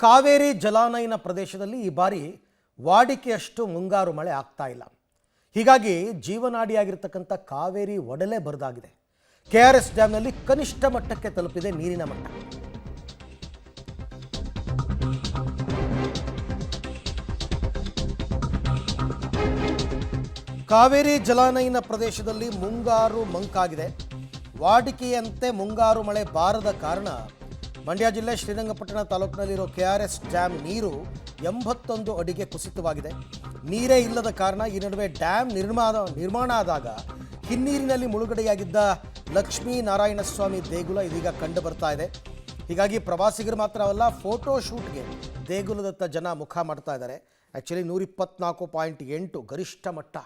ಕಾವೇರಿ ಜಲಾನಯನ ಪ್ರದೇಶದಲ್ಲಿ ಈ ಬಾರಿ ವಾಡಿಕೆಯಷ್ಟು ಮುಂಗಾರು ಮಳೆ ಆಗ್ತಾ ಇಲ್ಲ. ಹೀಗಾಗಿ ಜೀವನಾಡಿಯಾಗಿರ್ತಕ್ಕಂಥ ಕಾವೇರಿ ಒಡಲೇ ಬರದಾಗಿದೆ. KRS ಡ್ಯಾಂನಲ್ಲಿ ಕನಿಷ್ಠ ಮಟ್ಟಕ್ಕೆ ತಲುಪಿದೆ ನೀರಿನ ಮಟ್ಟ. ಕಾವೇರಿ ಜಲಾನಯನ ಪ್ರದೇಶದಲ್ಲಿ ಮುಂಗಾರು ಮಂಕಾಗಿದೆ. ವಾಡಿಕೆಯಂತೆ ಮುಂಗಾರು ಮಳೆ ಬಾರದ ಕಾರಣ ಮಂಡ್ಯ ಜಿಲ್ಲೆ ಶ್ರೀರಂಗಪಟ್ಟಣ ತಾಲೂಕಿನಲ್ಲಿರೋ KRS ಡ್ಯಾಮ್ ನೀರು 81 ಅಡಿಗೆ ಕುಸಿತವಾಗಿದೆ. ನೀರೇ ಇಲ್ಲದ ಕಾರಣ ಈ ನಡುವೆ ಡ್ಯಾಮ್ ನಿರ್ಮಾಣ ಆದಾಗ ಹಿನ್ನೀರಿನಲ್ಲಿ ಮುಳುಗಡೆಯಾಗಿದ್ದ ಲಕ್ಷ್ಮೀ ನಾರಾಯಣ ಸ್ವಾಮಿ ದೇಗುಲ ಇದೀಗ ಕಂಡು ಬರ್ತಾ ಇದೆ. ಹೀಗಾಗಿ ಪ್ರವಾಸಿಗರು ಮಾತ್ರವಲ್ಲ, ಫೋಟೋ ಶೂಟ್ಗೆ ದೇಗುಲದತ್ತ ಜನ ಮುಖ ಮಾಡ್ತಾ ಇದ್ದಾರೆ. ಆ್ಯಕ್ಚುಲಿ 124.8 ಗರಿಷ್ಠ ಮಟ್ಟ.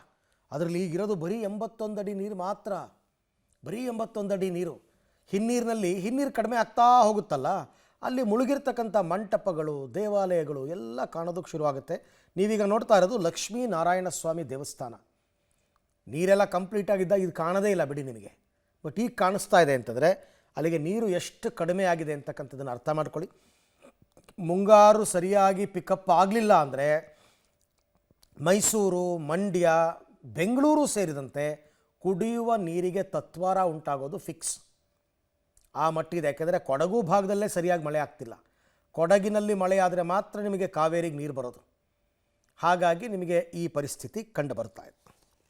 ಅದರಲ್ಲಿ ಈಗಿರೋದು ಬರೀ 81 ಅಡಿ ನೀರು ಮಾತ್ರ. ಬರೀ 81 ಅಡಿ ನೀರು. ಹಿನ್ನೀರು ಕಡಿಮೆ ಆಗ್ತಾ ಹೋಗುತ್ತಲ್ಲ, ಅಲ್ಲಿ ಮುಳುಗಿರ್ತಕ್ಕಂಥ ಮಂಟಪಗಳು, ದೇವಾಲಯಗಳು ಎಲ್ಲ ಕಾಣೋದಕ್ಕೆ ಶುರುವಾಗುತ್ತೆ. ನೀವೀಗ ನೋಡ್ತಾ ಇರೋದು ಲಕ್ಷ್ಮೀ ನಾರಾಯಣ ಸ್ವಾಮಿ ದೇವಸ್ಥಾನ. ನೀರೆಲ್ಲ ಕಂಪ್ಲೀಟ್ ಆಗಿದ್ದ ಇದು ಕಾಣದೇ ಇಲ್ಲ ಬಿಡಿ ನಿಮಗೆ. ಬಟ್ ಈಗ ಕಾಣಿಸ್ತಾ ಇದೆ ಅಂತಂದರೆ ಅಲ್ಲಿಗೆ ನೀರು ಎಷ್ಟು ಕಡಿಮೆ ಆಗಿದೆ ಅಂತಕ್ಕಂಥದ್ದನ್ನು ಅರ್ಥ ಮಾಡ್ಕೊಳ್ಳಿ. ಮುಂಗಾರು ಸರಿಯಾಗಿ ಪಿಕಪ್ ಆಗಲಿಲ್ಲ ಅಂದರೆ ಮೈಸೂರು, ಮಂಡ್ಯ, ಬೆಂಗಳೂರು ಸೇರಿದಂತೆ ಕುಡಿಯುವ ನೀರಿಗೆ ತತ್ವಾರ ಉಂಟಾಗೋದು ಫಿಕ್ಸ್. ಆ ಮಟ್ಟಿದೆ. ಯಾಕೆಂದರೆ ಕೊಡಗು ಭಾಗದಲ್ಲೇ ಸರಿಯಾಗಿ ಮಳೆ ಆಗ್ತಿಲ್ಲ. ಕೊಡಗಿನಲ್ಲಿ ಮಳೆ ಆದರೆ ಮಾತ್ರ ನಿಮಗೆ ಕಾವೇರಿಗೆ ನೀರು ಬರೋದು. ಹಾಗಾಗಿ ನಿಮಗೆ ಈ ಪರಿಸ್ಥಿತಿ ಕಂಡು ಬರ್ತಾ ಇದೆ.